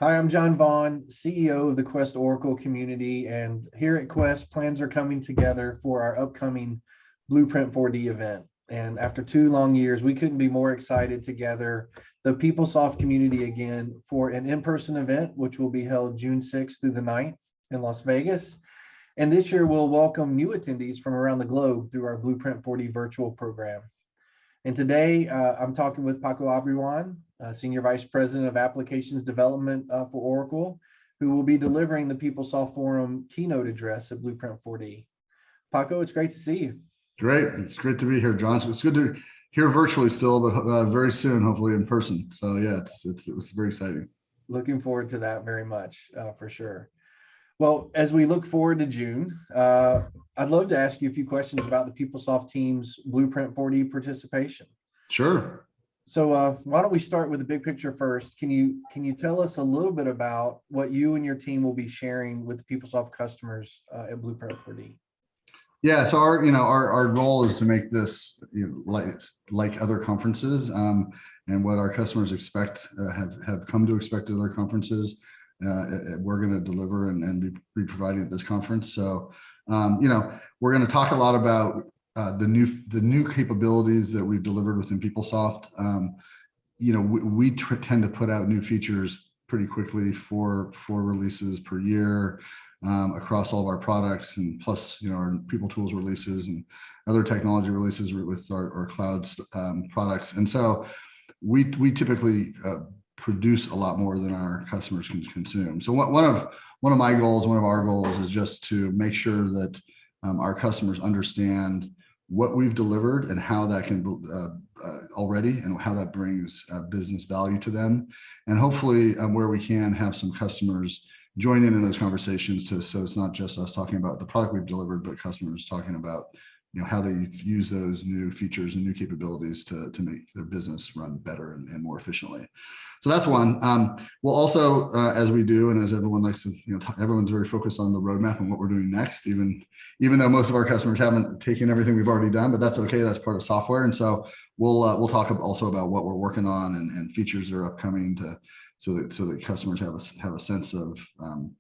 Hi, I'm Jon Vaughn, CEO of the Quest Oracle community. And here at Quest, plans are coming together for our upcoming Blueprint 4D event. And after 2 long years, we couldn't be more excited to gather the PeopleSoft community again for an in-person event, which will be held June 6th through the 9th in Las Vegas. And this year, we'll welcome new attendees from around the globe through our Blueprint 4D virtual program. And today I'm talking with Paco Aubrejuan, Senior Vice President of Applications Development for Oracle, who will be delivering the PeopleSoft Forum keynote address at Blueprint 4D. Paco, it's great to see you. Great. It's great to be here, John. So it's good to hear virtually still, but very soon, hopefully in person. So yeah, it's very exciting. Looking forward to that very much, for sure. Well, as we look forward to June, I'd love to ask you a few questions about the PeopleSoft team's Blueprint 4D participation. Sure. So why don't we start with the big picture first? Can you tell us a little bit about what you and your team will be sharing with the PeopleSoft customers at Blueprint 4D? Yeah. So our goal is to make this like other conferences, and what our customers expect have come to expect at other conferences. We're going to deliver and be providing at this conference. So, we're going to talk a lot about the new capabilities that we've delivered within PeopleSoft. We tend to put out new features pretty quickly, for releases per year across all of our products, and plus our People Tools releases and other technology releases with our cloud products. And so we typically produce a lot more than our customers can consume. So one of my goals, one of our goals, is just to make sure that our customers understand what we've delivered and how that can already, and how that brings business value to them. And hopefully, where we can, have some customers join in those conversations so it's not just us talking about the product we've delivered, but customers talking about how they use those new features and new capabilities to make their business run better and more efficiently. So that's one. We'll also, as we do, and as everyone likes to, everyone's very focused on the roadmap and what we're doing next, even though most of our customers haven't taken everything we've already done, but that's okay. That's part of software. And so we'll talk also about what we're working on and features that are upcoming so that customers have a sense of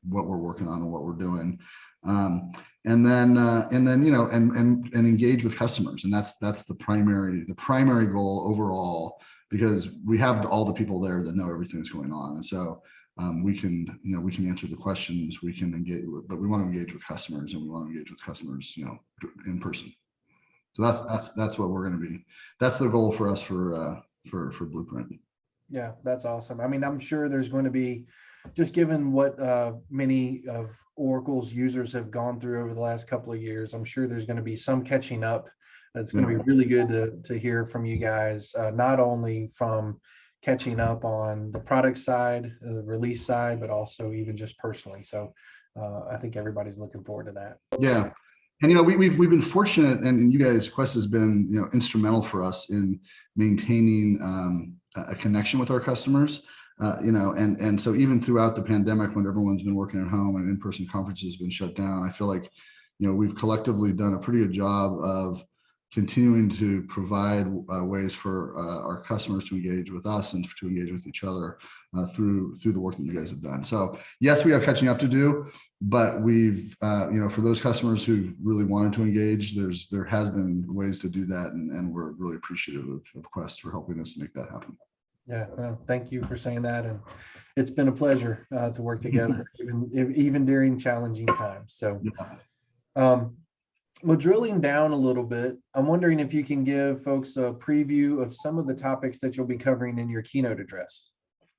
what we're working on and what we're doing. And then engage with customers. And that's the primary goal overall, because we have all the people there that know everything that's going on. And so we can answer the questions, we can engage, but we want to engage with customers, and we want to engage with customers, in person. So that's what we're going to be. That's the goal for us for Blueprint. Yeah, that's awesome. I mean, I'm sure there's going to be, just given what many of Oracle's users have gone through over the last couple of years, I'm sure there's going to be some catching up. It's going to be really good to hear from you guys, not only from catching up on the product side, the release side, but also even just personally. So I think everybody's looking forward to that. Yeah. And we've been fortunate, and you guys, Quest has been instrumental for us in maintaining a connection with our customers. And so even throughout the pandemic, when everyone's been working at home and in-person conferences have been shut down, I feel like we've collectively done a pretty good job of continuing to provide ways for our customers to engage with us and to engage with each other through the work that you guys have done. So yes, we have catching up to do, but we've for those customers who've really wanted to engage, there has been ways to do that, and we're really appreciative of Quest for helping us make that happen. Yeah, well, thank you for saying that, and it's been a pleasure to work together, even during challenging times. So, well, drilling down a little bit, I'm wondering if you can give folks a preview of some of the topics that you'll be covering in your keynote address.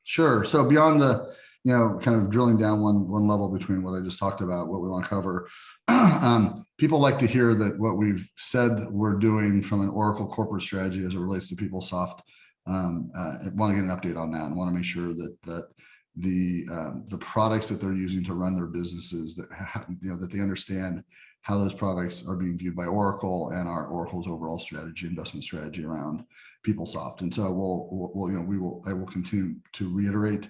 Sure. So beyond the kind of drilling down one level between what I just talked about, what we want to cover, people like to hear that what we've said we're doing from an Oracle corporate strategy as it relates to PeopleSoft. I want to get an update on that, and want to make sure that the products that they're using to run their businesses, that they understand how those products are being viewed by Oracle and Oracle's overall strategy, investment strategy around PeopleSoft. And so I will continue to reiterate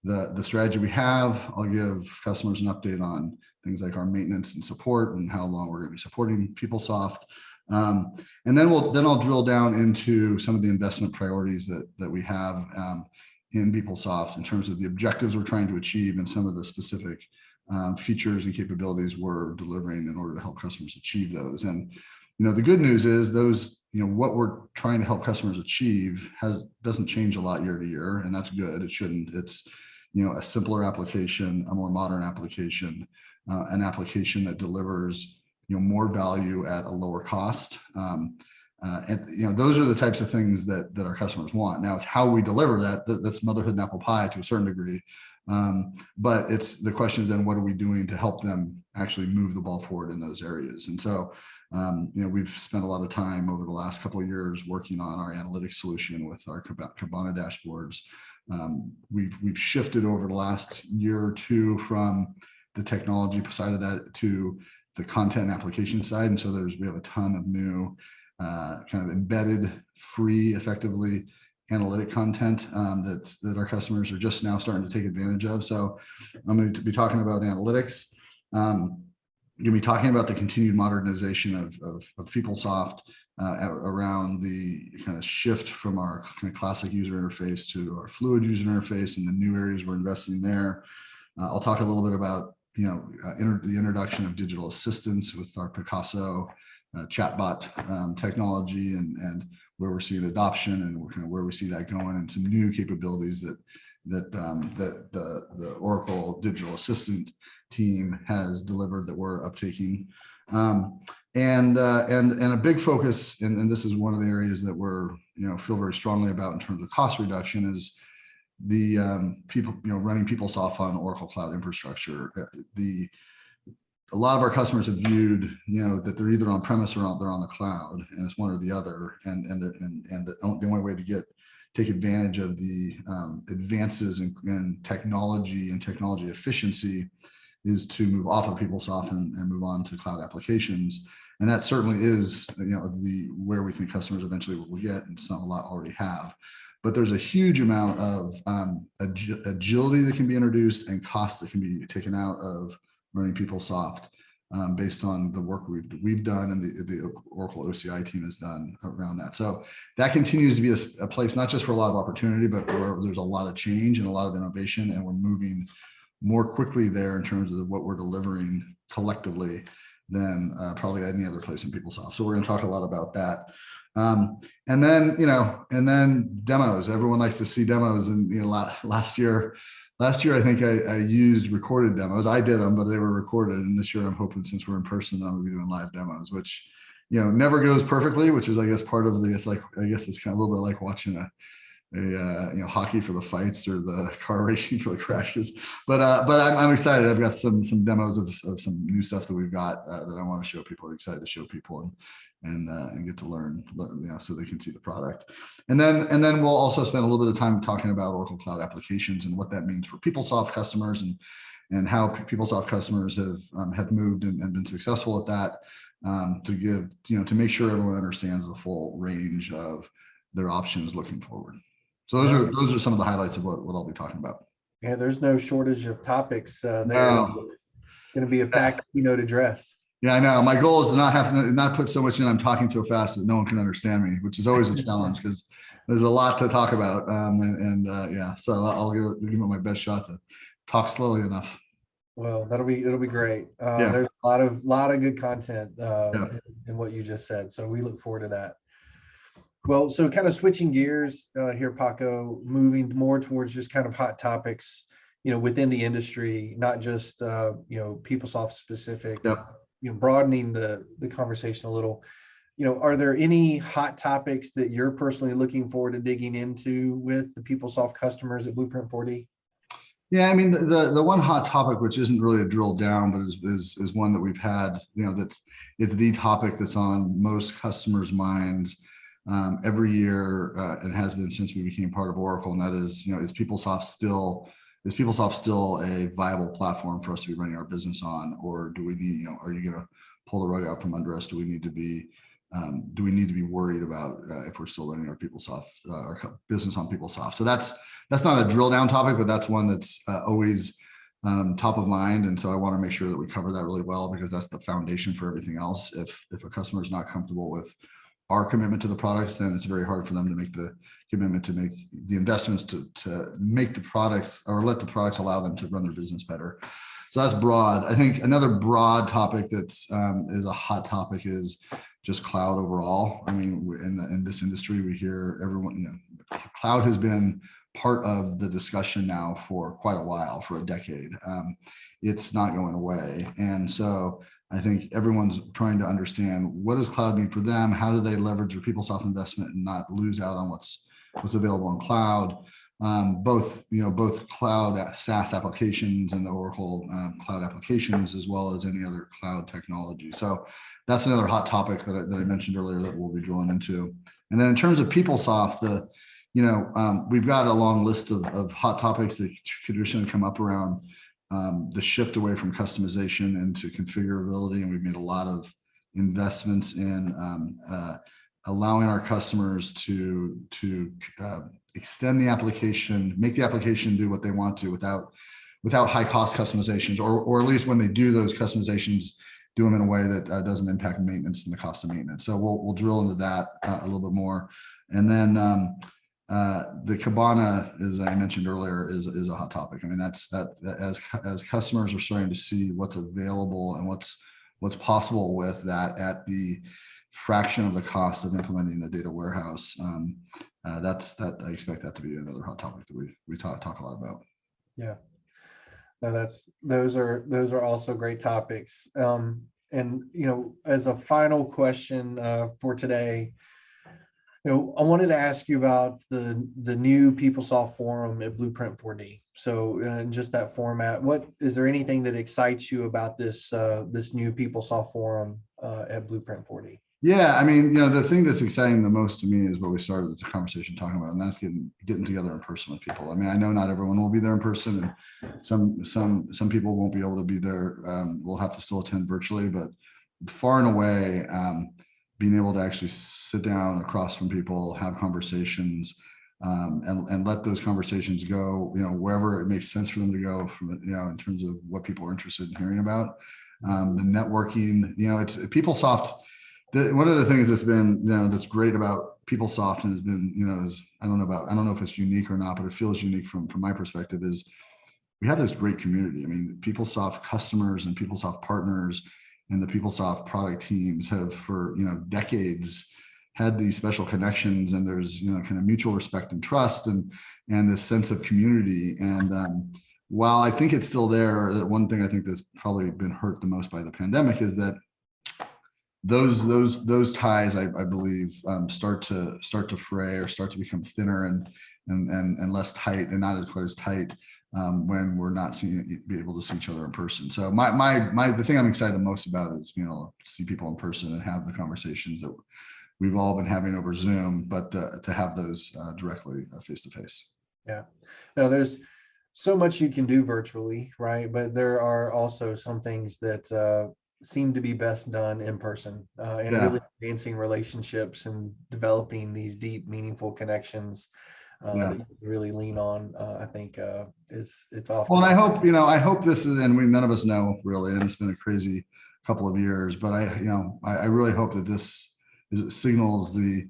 the strategy we have. I'll give customers an update on things like our maintenance and support and how long we're going to be supporting PeopleSoft. And then I'll drill down into some of the investment priorities that we have, in PeopleSoft in terms of the objectives we're trying to achieve and some of the specific features and capabilities we're delivering in order to help customers achieve those. And the good news is those, what we're trying to help customers achieve doesn't change a lot year to year, and that's good. It shouldn't. It's a simpler application, a more modern application, an application that delivers more value at a lower cost. And those are the types of things that our customers want. Now it's how we deliver that's motherhood and apple pie to a certain degree. But it's the question is then what are we doing to help them actually move the ball forward in those areas? And so we've spent a lot of time over the last couple of years working on our analytics solution with our Kibana dashboards. We've shifted over the last year or two from the technology side of that to the content and application side. And so we have a ton of new kind of embedded, free, effectively analytic content that our customers are just now starting to take advantage of. So I'm going to be talking about analytics. Going to be talking about the continued modernization of PeopleSoft around the kind of shift from our kind of classic user interface to our fluid user interface and the new areas we're investing there. I'll talk a little bit about the introduction of digital assistants with our Picasso chatbot technology and where we're seeing adoption and kind of where we see that going, and some new capabilities that the Oracle Digital Assistant team has delivered that we're uptaking. And a big focus, and this is one of the areas that we're feel very strongly about in terms of cost reduction, is the people running PeopleSoft on Oracle Cloud infrastructure. A lot of our customers have viewed that they're either on premise or they're on the cloud, and it's one or the other. And the only way to take advantage of the advances in technology and technology efficiency is to move off of PeopleSoft and move on to cloud applications. And that certainly is where we think customers eventually will get, and some a lot already have. But there's a huge amount of agility that can be introduced and cost that can be taken out of running PeopleSoft based on the work we've done and the Oracle OCI team has done around that. So that continues to be a place not just for a lot of opportunity, but where there's a lot of change and a lot of innovation, and we're moving more quickly there in terms of what we're delivering collectively than probably any other place in PeopleSoft. So we're going to talk a lot about that. And then demos. Everyone likes to see demos. And last year, I think I used recorded demos. I did them, but they were recorded. And this year, I'm hoping, since we're in person, I'm going to be doing live demos, which never goes perfectly. Which is, I guess, part of it's kind of a little bit like watching a hockey for the fights or the car racing for the crashes. But I'm excited. I've got some demos of some new stuff that we've got that I want to show people. I'm excited to show people and get to learn, so they can see the product. And then we'll also spend a little bit of time talking about Oracle Cloud applications and what that means for PeopleSoft customers and how PeopleSoft customers have moved and been successful at that, to make sure everyone understands the full range of their options looking forward. So those are some of the highlights of what I'll be talking about. Yeah, there's no shortage of topics there. No. It's going to be a packed keynote address. Yeah, I know. My goal is to not put so much in. I'm talking so fast that no one can understand me, which is always a challenge because there's a lot to talk about. So I'll give it my best shot to talk slowly enough. Well, it'll be great. There's a lot of good content in what you just said. So we look forward to that. Well, so kind of switching gears here, Paco, moving more towards just kind of hot topics, within the industry, not just, PeopleSoft specific, broadening the conversation a little. Are there any hot topics that you're personally looking forward to digging into with the PeopleSoft customers at Blueprint 4D? Yeah, I mean, the one hot topic, which isn't really a drill down, but is one that we've had, it's the topic that's on most customers' minds every year, and has been since we became part of Oracle, and that is PeopleSoft still a viable platform for us to be running our business on, or do we need are you going to pull the rug out from under us? Do we need to be worried about if we're still running our PeopleSoft our business on PeopleSoft? So that's not a drill down topic, but that's one that's always top of mind, and so I want to make sure that we cover that really well, because that's the foundation for everything else. If a customer is not comfortable with our commitment to the products, then it's very hard for them to make the commitment to make the investments to make the products, or let the products allow them to run their business better. So that's broad. I think another broad topic that's is a hot topic is just cloud overall. I mean, in this industry, we hear everyone, cloud has been part of the discussion now for quite a while, for a decade. It's not going away. And so I think everyone's trying to understand, what does cloud mean for them? How do they leverage their PeopleSoft investment and not lose out on what's available on cloud? Both cloud SaaS applications and the Oracle cloud applications, as well as any other cloud technology. So that's another hot topic that I mentioned earlier that we'll be drilling into. And then in terms of PeopleSoft, we've got a long list of hot topics that traditionally come up around the shift away from customization into configurability. And we've made a lot of investments in allowing our customers to extend the application, make the application do what they want to without high cost customizations, or at least when they do those customizations, do them in a way that doesn't impact maintenance and the cost of maintenance. So we'll drill into that a little bit more. And then the Cabana, as I mentioned earlier, is a hot topic. I mean, that as customers are starting to see what's available and what's possible with that at the fraction of the cost of implementing a data warehouse. I expect that to be another hot topic that we talk a lot about. Yeah, no, those are also great topics. And as a final question for today, I wanted to ask you about the new PeopleSoft Forum at Blueprint 4D. So just that format, is there anything that excites you about this new PeopleSoft Forum at Blueprint 4D? Yeah, I mean, the thing that's exciting the most to me is what we started the conversation talking about, and that's getting together in person with people. I mean, I know not everyone will be there in person, and some people won't be able to be there. We'll have to still attend virtually, but far and away, being able to actually sit down across from people, have conversations, and let those conversations go, wherever it makes sense for them to go, from in terms of what people are interested in hearing about. The networking, it's PeopleSoft. One of the things that's been, that's great about PeopleSoft and has been, is I don't know if it's unique or not, but it feels unique from my perspective, is we have this great community. I mean, PeopleSoft customers and PeopleSoft partners and the PeopleSoft product teams have for, decades had these special connections, and there's, kind of mutual respect and trust and this sense of community. And while I think it's still there, that one thing I think that's probably been hurt the most by the pandemic is that those ties, I believe, start to fray or start to become thinner and less tight, and not quite as tight when we're not be able to see each other in person. So the thing I'm excited the most about is see people in person and have the conversations that we've all been having over Zoom, but to have those directly face to face. Yeah. No, there's so much you can do virtually, right? But there are also some things that seem to be best done in person, and really advancing relationships and developing these deep, meaningful connections that you can really lean on. I think it's often. Well, and I hope this is, and none of us know really, and it's been a crazy couple of years, but I really hope that this signals the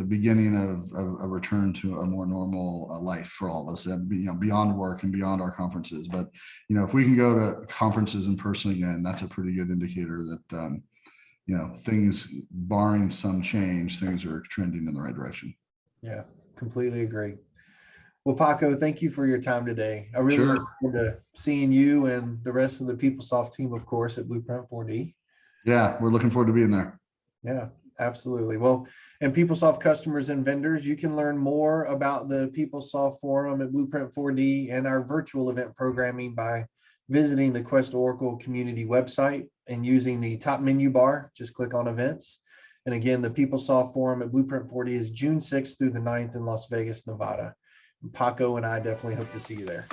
beginning of a return to a more normal life for all of us, and beyond work and beyond our conferences. But if we can go to conferences in person again, that's a pretty good indicator that things, barring some change, things are trending in the right direction. Yeah, completely agree. Well, Paco, thank you for your time today. I really look forward to seeing you and the rest of the PeopleSoft team, of course, at Blueprint 4D. Yeah, we're looking forward to being there. Yeah, absolutely. Well, and PeopleSoft customers and vendors, you can learn more about the PeopleSoft Forum at Blueprint 4D and our virtual event programming by visiting the Quest Oracle community website and using the top menu bar. Just click on events. And again, the PeopleSoft Forum at Blueprint 4D is June 6th through the 9th in Las Vegas, Nevada. And Paco and I definitely hope to see you there.